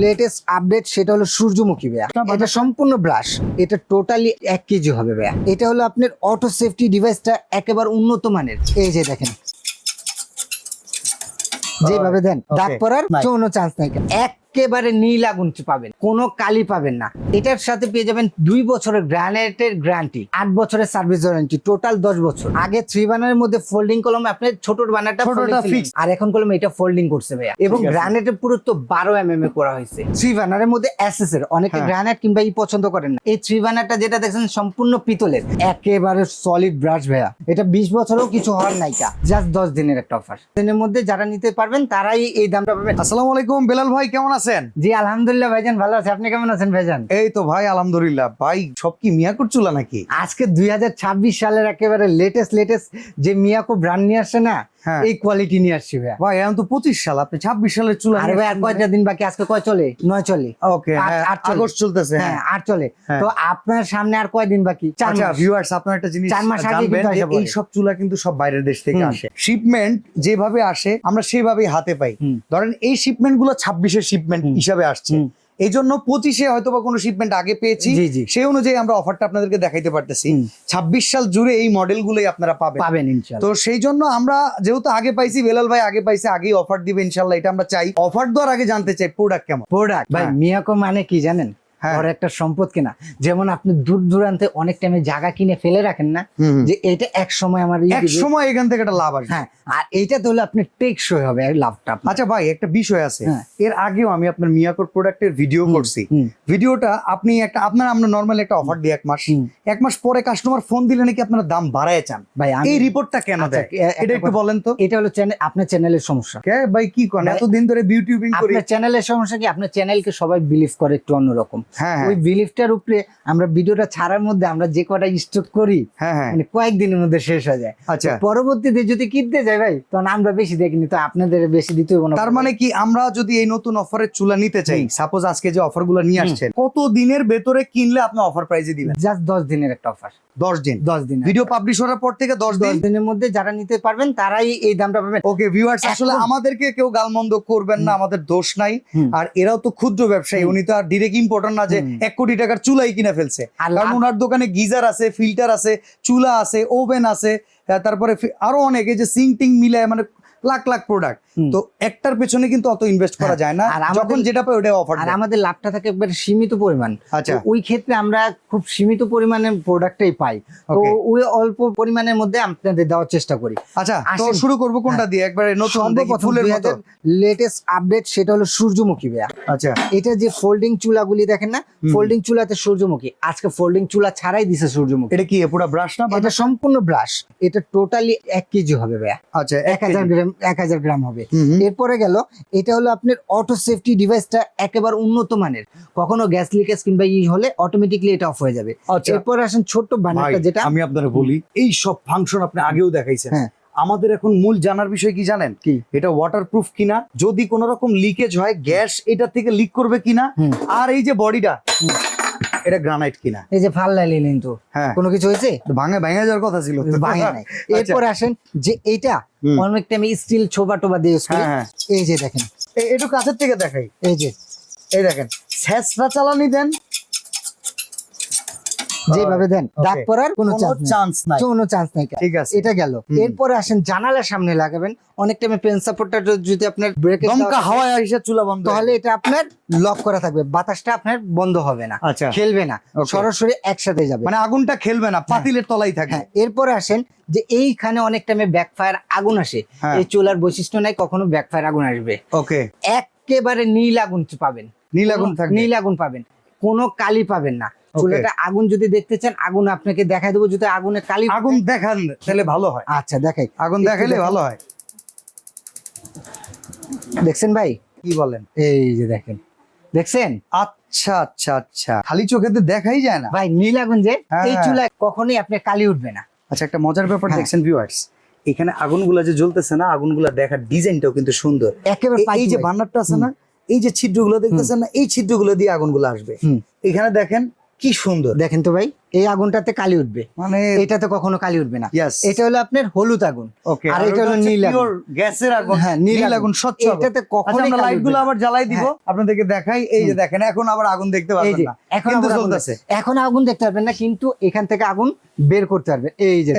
Latest update সেটা হলো সূর্যমুখী ভাইয়া। এটা সম্পূর্ণ ব্রাশ, এটা টোটালি 1 কেজি হবে ভাইয়া। এটা হলো আপনার অটো সেফটি ডিভাইসটা একেবারে উন্নত মানের। এই যে দেখেন যেভাবে দেন দাগ পড়ার কোনো চান্স নাই, একেবারে নীল আগুন পাবেন, কোনো কালি পাবেন না। এটার সাথে পেয়ে যাবেন 2 বছরের গ্রানাইটের গ্যারান্টি, 8 বছরের সার্ভিস ওয়ারেন্টি, টোটাল 10 বছর। আগে 3 বানারের মধ্যে ফোল্ডিং কলম, আপনার ছোট বানারটা ফিক্স, আর এখন কলম এটা ফোল্ডিং করছে ভাইয়া। এবং গ্রানাইটের পুরুত্ব 12 mm এ করা হয়েছে। 3 বানারের মধ্যে এসএস এর, অনেকে গ্রানাইট কিংবা পছন্দ করেন না। এই 3 বানারটা যেটা দেখছেন সম্পূর্ণ পিতলের, একেবারে সলিড ব্রাশ ভাইয়া। এটা 20 বছরেও কিছু হওয়ার নাইকা, জাস্ট 10 দিনের একটা অফার। দিনের মধ্যে যারা নিতে পারবেন তারাই এই দামটা পাবেন। আসসালামু আলাইকুম বেলাল ভাই, কেমন আছেন? জি আলহামদুলিল্লাহ ভাইজান, ভালো আছে। আপনি কেমন আছেন ভাইজান? এই তো ভাই আলহামদুলিল্লাহ। ভাই সব কি মিয়াকোর চুলা নাকি? আজকে 2026 সালের একেবারে লেটেস্ট যে মিয়াকো ব্র্যান্ড নিয়ে আসছে না, এই কোয়ালিটি নিয়ে আসছি ভাই। ভাই এখন তো 25 সাল, আপনি 26 সালের চুলা? আরে ভাই আর কয়টা দিন বাকি, আজকে কয় চলে? 9 চলে। ওকে, আগস্ট চলতেছে। হ্যাঁ 8 চলে। তো আপনার সামনে আর কয় দিন বাকি? 4 আচ্ছা মাস। ভিউয়ার্স, আপনারা একটা জিনিস 4 মাস আগে জানবেন, কিন্তু আসা পড়ে। এই সব চুলা কিন্তু সব বাইরের দেশ থেকে আসে। শিপমেন্ট যেভাবে আসে আমরা সেভাবেই হাতে পাই। ধরেন এই শিপমেন্ট গুলো 26 এর শিপমেন্ট হিসাবে আসছে, এই জন্য 25-এ হয়তো বা কোনো শিপমেন্ট আগে পেয়েছি, সেই অনুযায়ী আমরা অফারটা আপনাদেরকে দেখাইতে পারতেছি। 26 সাল জুড়ে এই মডেল গুলোই আপনারা পাবেন ইনশাআল্লাহ। তো সেই জন্য আমরা যেহেতু আগে পাইছি, বেলাল ভাই আগে পাইছে, আগেই অফার দিবে ইনশাআল্লাহ, এটা আমরা চাই। অফার দেওয়ার আগে জানতে চাই প্রোডাক্ট কেমন। প্রোডাক্ট ভাই মিয়াকো মানে কি জানেন? আর একটা সম্পদ কিনা। যেমন আপনি দূর দূরান্তে অনেক টাইমে জায়গা কিনে ফেলে রাখেন না, যে এটা এক সময় আমার এখান থেকে একটা লাভ আসবে। হ্যাঁ, আর এইটা তো হলো আপনি টেকসই হবে লাভটা। আচ্ছা ভাই, একটা বিষয় আছে, এর আগেও আমি আপনার মিয়াকোর প্রোডাক্টের ভিডিও করছি। ভিডিওটা আপনি আমরা নরমালি একটা অফার দিই 1 মাস পরে কাস্টমার ফোন দিলে নাকি আপনারা দাম বাড়ায় চান। ভাই এই রিপোর্টটা কেন দেয় এটা একটু বলেন তো। এটা হলো আপনার চ্যানেলের সমস্যা। ভাই কি করেন, এতদিন ধরে ইউটিউবিং করি। আপনার চ্যানেলের সমস্যা কি, আপনার চ্যানেলকে সবাই বিলিভ করে একটু অন্যরকম। ওই বিলিফটার উপরে আমরা ভিডিওটা ছাড়ার মধ্যে আমরা যে কটা স্টক করি, মানে কয়েকদিনের মধ্যে শেষ হয়ে যায়। আচ্ছা, পরবর্তীতে যদি কিনতে যাই ভাই, তখন আমরা বেশি দেখিনি, তো আপনাদের বেশি দিতে হবে না। তার মানে কি, আমরা যদি এই নতুন অফারের চুলা নিতে চাই, সাপোজ আজকে যে অফার গুলো নিয়ে আসছেন, কত দিনের ভেতরে কিনলে আপনি অফার প্রাইসে দিবেন? জাস্ট 10 দিনের একটা অফার। 10 দিন ভিডিও পাবলিশ হওয়ার পর থেকে 10 দিনের মধ্যে যারা নিতে পারবেন তারাই এই দামটা পাবেন। ওকে ভিউয়ার্স, আসলে আমাদেরকে কেউ গালমন্দ করবেন না, আমাদের দোষ নাই। আর এরাও তো ক্ষুদ্র ব্যবসায়ী, উনি তো আর ডিরেক্ট ইম্পোর্টার না যে 1 কোটি টাকার চুলাই কিনে ফেলছে। কারণ ওনার দোকানে গিজার আছে, ফিল্টার আছে, চুলা আছে, ওভেন আছে, তারপরে আরো অনেক, এই যে সিং টিং মিলে মানে লাখ লাখ প্রোডাক্ট। তো একটার পেছনে কিন্তু অত ইনভেস্ট করা যায় না, যখন যেটা পাই ওটা অফার। আর আমাদের লাভটা থাকে একবার সীমিত পরিমাণ। আচ্ছা, ওই ক্ষেত্রে আমরা খুব সীমিত পরিমাণের প্রোডাক্টটাই পাই, তো ওই অল্প পরিমাণের মধ্যে আপনাদের দেওয়ার চেষ্টা করি। আচ্ছা, তো শুরু করব কোনটা দিয়ে? একবারে নতুন ফুলের মতো লেটেস্ট আপডেট সেটা হলো সূর্যমুখী ভাইয়া। আচ্ছা, এটা যে ফোল্ডিং চুলাগুলি দেখেন না, ফোল্ডিং চুলাতে সূর্যমুখী। আজকে ফোল্ডিং চুলা ছাড়াই দিছে সূর্যমুখী। এটা কি পুরো ব্রাশ না? এটা সম্পূর্ণ ব্রাশ। এটা টোটালি 1 কেজি হবে ভাইয়া। আচ্ছা, 1000 গ্রাম হবে। এরপরে গেল, এটা হলো আপনার অটো সেফটি ডিভাইসটা একেবারে উন্নত মানের। কখনো গ্যাস লিকেজ কিংবা হলে অটোমেটিকলি এটা অফ হয়ে যাবে। এরপর আসেন ছোট্ট বানারটা, যেটা আমি আপনাদের বলি, এই সব ফাংশন আপনি আগেও দেখাইছেন। আমাদের এখন মূল জানার বিষয় কি জানেন? কি এটা ওয়াটারপ্রুফ কিনা, যদি কোন রকম লিকেজ হয় গ্যাস এটা থেকে লিক করবে কিনা, আর এই যে বডিটা এটা গ্রানাইট কিনা। এই যে ফাল লাইলেন তো কোনো কিছু হয়েছে? ভাঙা যাওয়ার কথা ছিল, ভাঙা নাই। এরপর আসেন যে এইটা অনেক টাইম স্টিল ছোবা টোবা দিয়ে, এই যে দেখেন, একটু কাছের থেকে দেখাই, এই দেখেন ছেঁচড়া চালানি দেন, যেভাবে দেন দাগ পড়ার কোনো চান্স নাই। ঠিক আছে, এটা গেল। এরপরে আসেন জানালার সামনে লাগাবেন। অনেক টাইমে পেন সাপোর্টটা যদি আপনার ব্রেকে হাওয়া এসে চুলা বন্ধ, তাহলে এটা আপনার লক করা থাকবে, বাতাসটা আপনার বন্ধ হবে না, খেলবে না, সরাসরি একসাথে যাবে, মানে আগুনটা খেলবে না, পাতিলের তলায় থাকে। এরপরে আসেন যে এইখানে অনেক টাইমে ব্যাকফায়ার আগুন আসে। এই চুলার বৈশিষ্ট্য নাই কখনো ব্যাকফায়ার আগুন আসবে। ওকে, একেবারে নীল আগুন পাবেন, নীল আগুন পাবেন, কোনো কালি পাবেন না। চুলাটা আগুন যদি দেখতে চান, আগুন আপনাকে দেখাই দেবো। যদি আগুনে কালি, আগুন দেখান তাহলে ভালো হয়। আচ্ছা দেখাই, আগুন দেখাইলে ভালো হয়। দেখছেন ভাই? কি বলেন? এই যে দেখছেন? আচ্ছা আচ্ছা আচ্ছা, খালি চোখে তো দেখাই যায় না ভাই, নীল আগুন যে এই চুলায় কখনোই আপনার কালি উঠবে না। আচ্ছা, একটা মজার ব্যাপার দেখছেন ভিউয়ার্স, এখানে আগুনগুলা যে জ্বলতেছে না, আগুনগুলা দেখার ডিজাইনটাও কিন্তু সুন্দর। একেবারে এই যে বার্নারটা আছে না, এই যে ছিদ্রগুলো দেখতেছেন না, এই ছিদ্রগুলো দিয়ে আগুনগুলো আসবে। এখানে দেখেন কি সুন্দর, দেখেন তো ভাই, এই আগুনটাতে কালি উঠবে, মানে এটাতে কখনো কালি উঠবে না। Yes. এটা হলো আপনার হলুদ আগুন, ওকে, আর এটা হলো নীল আগুন। গ্যাসের আগুন। হ্যাঁ, নীল আগুন, স্বচ্ছ আগুন। এটাতে কখনোই আচ্ছা, আমরা কালি লাইট উঠবে গুলো না। আবার জ্বালাই দিব, আপনাদেরকে দেখাই। এই যে দেখেন, এখন আবার আগুন দেখতে এই পারবেন যে না, এখন কিন্তু আবার আগুন জ্বলতেছে। এখন আগুন দেখতে পারবেন না, কিন্তু এখান থেকে আগুন বের করতে পারবেন। এই যে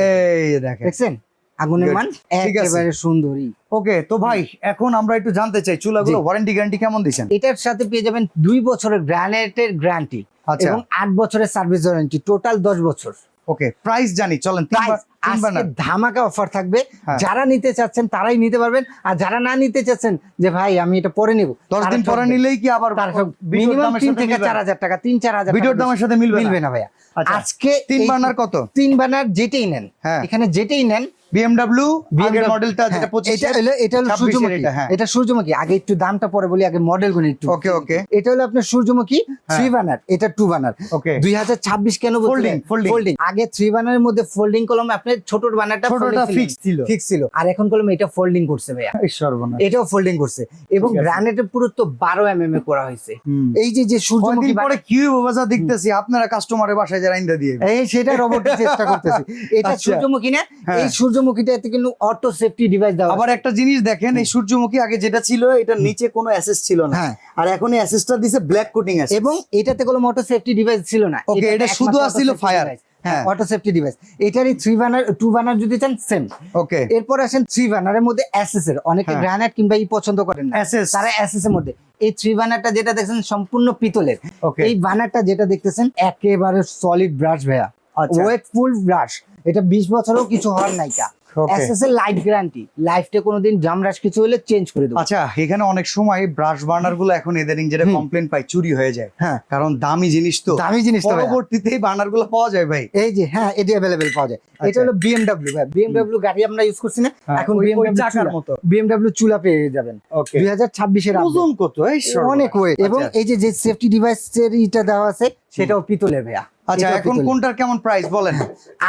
এই যে দেখেন। দেখছেন আগুনের Good. মান ঠিক আছে। একেবারে সুন্দরী। ওকে, তো ভাই এখন আমরা একটু জানতে চাই চুলাগুলো ওয়ারেন্টি গ্যারান্টি কেমন দিচ্ছেন? এটার সাথে পেয়ে যাবেন 2 বছরের গ্রানাইটের গ্যারান্টি আচ্ছা। এবং 8 বছরের সার্ভিস ওয়ারেন্টি, টোটাল 10 বছর। ওকে, প্রাইস জানি, চলেন। প্রাইস আজকে ধামাকা অফার থাকবে, হ্যাঁ। যারা নিতে চাচ্ছেন তারাই নিতে পারবেন, আর যারা না নিতে চাচ্ছেন যে ভাই আমি এটা পরে নিব, 10 দিন পরে নিলেই কি আবার ভিডিওর মিনিমাম দামের 3 সাথে থেকে মিলবে? 4000 টাকা, 3-4000 ভিডিওর দামের সাথে মিলবে মিলবে না ভাইয়া। আচ্ছা, আজকে 3 বার্নার কত? 3 বার্নার যেটাই নেন, হ্যাঁ। এখানে যেটাই নেন, BMW আগের BMW মডেলটা যেটা হ্যাঁ, 25 এটা হলো 26 সূর্যমুখী। এটা, হ্যাঁ। এটা সূর্যমুখী। আগে একটু দামটা পরে বলি, আগে মডেল গুলো একটু। ওকে, ওকে। এটা হলো আপনার সূর্যমুখী 3 বার্নার, এটা 2 বার্নার। ওকে। 2026 কেন Folding, folding। ফোল্ডিং। আগে 3 বার্নারের মধ্যে ফোল্ডিং কলম, আপনার ছোট বার্নারটা ছোটটা fix ছিল। ফিক্স ছিল, আর এখন কলম এটা ফোল্ডিং করছে ভাইয়া, এই সর্বনাশ। এটাও ফোল্ডিং করছে, এবং ঠিক আছে। গ্রানাইটের পুরুত্ব 12 mm এ করা হয়েছে। হুম। এই যে সূর্যমুখী কয়দিন পরে কি বাজার দেখতেছি আপনারা কাস্টমারের বাসায় যারা ইন্দা দিয়ে এই সেটা রোবট চেষ্টা করতেছি। এটা আচ্ছা। সূর্যমুখী না, হ্যাঁ। এই সূর্যমুখীটাতে কিন্তু অটো সেফটি ডিভাইস দেওয়া আবার একটা জিনিস দেখেন, এই সূর্যমুখী আগে যেটা ছিল এটা নিচে কোনো অ্যাসেস ছিল না, হ্যাঁ। আর এখন এই অ্যাসেসটা দিছে ব্ল্যাক কোটিং আছে। এবং এটাতে কোনো মোটর সেফটি ডিভাইস ছিল না। Okay, এটাতে এটা একমাত্র শুধু auto আসছিল safety fire। device। হ্যাঁ। হ্যাঁ, অটো সেফটি ডিভাইস। এটারই 3 বার্নার 2 বার্নার যদি চান সেম। ওকে, এরপর আসেন 3 বার্নারের মধ্যে এসএস এর, অনেকে হ্যাঁ। গ্রানাইট কিংবা পছন্দ করেন না, SS তারা এসএস এর মধ্যে এই 3 বার্নারটা যেটা দেখছেন সম্পূর্ণ পিতলের। Okay. এই বার্নারটা যেটা দেখতেছেন একেবারে সলিড ব্রাশ ভাইয়া, আচ্ছা। Weightful brush. এটা 20 বছরেও কিছু হওয়ার নাইকা। Okay. এসএস এর লাইফ গ্যারান্টি, লাইফটা কোনোদিন জাম রাশ কিছু হলে চেঞ্জ করে দেবো। আচ্ছা, এখানে অনেক সময় ব্রাশ বার্নার গুলো এখন এদানিং যেটা কমপ্লেন পাই চুরি হয়ে যায়, হ্যাঁ। কারণ দামি জিনিস তো, দামি জিনিস তো ভাইয়া। পরবর্তীতে বার্নার গুলো পাওয়া যায় ভাই। এই যে হ্যাঁ, এটি अवेलेबल পাওয়া যায়। এটা হলো BMW ভাই, BMW গাড়ি আমরা ইউজ করছি না, হ্যাঁ, এখন ওই BMW চাকার চুলা, মতো। BMW চুলা পেয়ে যাবেন। ওকে, 2026 এর ওজন কত? এই সর্বনাশ। অনেক ওয়েট, এবং আচ্ছা। এই যে সেফটি ডিভাইস এর ইটা দেওয়া আছে সেটাও পিতলের ভাইয়া। আচ্ছা, এটাও এখন পিতলের। কোনটার কেমন প্রাইস বলেন?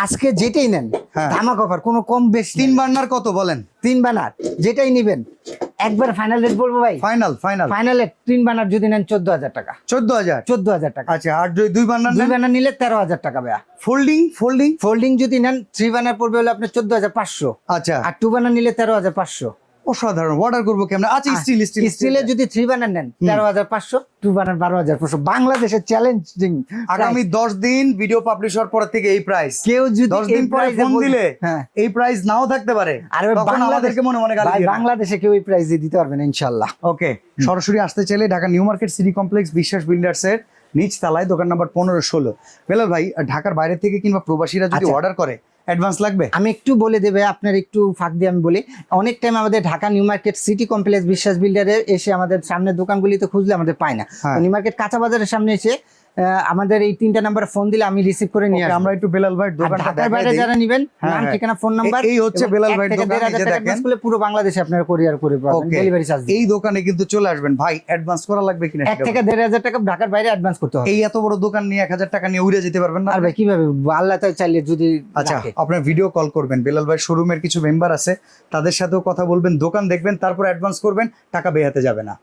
আজকে যেটাই নেন হ্যাঁ। ধামাকা অফার, কোনো কম বেশি 3 বার্নার কত বলেন? 3 বানার যেটাই নিবেন একবার ফাইনাল রেট বলবো ভাই, ফাইনাল ফাইনাল ফাইনাল রেট 3 বানার যদি নেন 14000 টাকা, 14000। 14000 টাকা। আচ্ছা, আর যদি 2 বার্নার 2 নেন? বানার নিলে 13000 টাকা ভাইয়া। ফোল্ডিং ফোল্ডিং ফোল্ডিং যদি নেন 3 বানার পড়বে হলো আপনার 14500, আচ্ছা, আর 2 বানার নিলে 13500। অসাধারণ। অর্ডার করবো কেমন? আচ্ছা, স্টিল স্টিল স্টিলে যদি 3 বানার নেন 13500, 2 বানার 12500। বাংলাদেশের চ্যালেঞ্জিং। আগামী 10 দিন ভিডিও পাবলিশ হওয়ার পর থেকে এই প্রাইস, কেউ যদি 10 দিন এই পরে price এ ফোন দিলে হ্যাঁ, এই প্রাইস নাও থাকতে পারে, আর তখন আমাদেরকে মনে মনে গালি ভাই দিবেন না। বাংলাদেশে কেউ এই প্রাইসে দিতে পারবে না ইনশাআল্লাহ। ওকে, সরাসরি আসতে চাইলে Dhaka new market city complex বিশ্বাস বিল্ডার্স এর নিচ তলায় দোকান নাম্বার 15-16। বেলাল ভাই, ঢাকার বাইরে থেকে কিংবা প্রবাসীরা যদি আচ্ছা। অর্ডার করে অ্যাডভান্স লাগবে? আমি একটু বলে দেবে, আপনার একটু ফাঁক দিয়ে আমি বলি, অনেক টাইম আমাদের Dhaka new market city complex বিশ্বাস বিল্ডারে এসে আমাদের সামনে দোকানগুলিতে খুঁজলে আমাদের পায় না। হ্যাঁ। নিউ মার্কেট কাঁচা বাজারের সামনে এসে আমাদের এই 3টা নাম্বারে ফোন দিলে আমি রিসিভ করে নিয়ে Okay, আসবো। আমরা একটু বেলাল ভাইয়ের আর দোকানটা ঢাকার বাইরে দেখাই দেই। যারা নিবেন, হ্যাঁ, নাম হ্যাঁ। ঠিকানা ফোন নাম্বার, এই হচ্ছে বেলাল ভাইয়ের দোকান, এই যে দেখেন। পুরো বাংলাদেশে আপনারা কুরিয়ার করে পাবেন, Okay, ডেলিভারি চার্জ এই দোকানে কিন্তু চলে আসবেন ভাই। অ্যাডভান্স করা লাগবে কিনা 1 থেকে 1500 টাকা ঢাকার বাইরে অ্যাডভান্স করতে হবে। এই এত বড় দোকান নিয়ে 1000 টাকা নিয়ে উড়ে যেতে পারবেন না? আর ভাই কিভাবে, আল্লাহ তাআলা চাইলে যদি আচ্ছা, রাখে। আপনার ভিডিও কল করবেন, বেলাল ভাই শোরুমের কিছু মেম্বার আছে তাদের সাথেও কথা বলবেন, দোকান দেখবেন, তারপর অ্যাডভান্স করবেন, টাকা বের হাতে যাবে না।